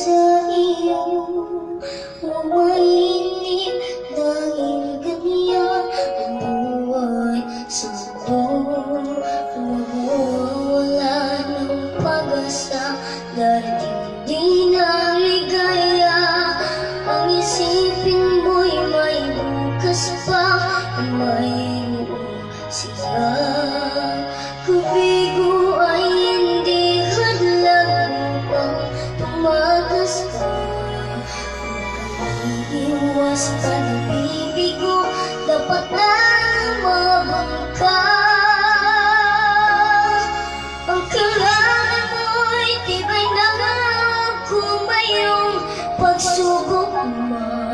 sa iyo. Huwag mainip dahil ganyan ang buhay sa mundo. Mawawala ng pag-asa dahil hindi na ligaya. Ang isipin mo'y may bukas pa, mayroong siya. Kubigo ay hindi hadlang upang tumakas ka. Huwag iiwas pag-ibigo, dapat na mabangka. Ang kailangan mo'y tibay na kung mayroong pagsubok man.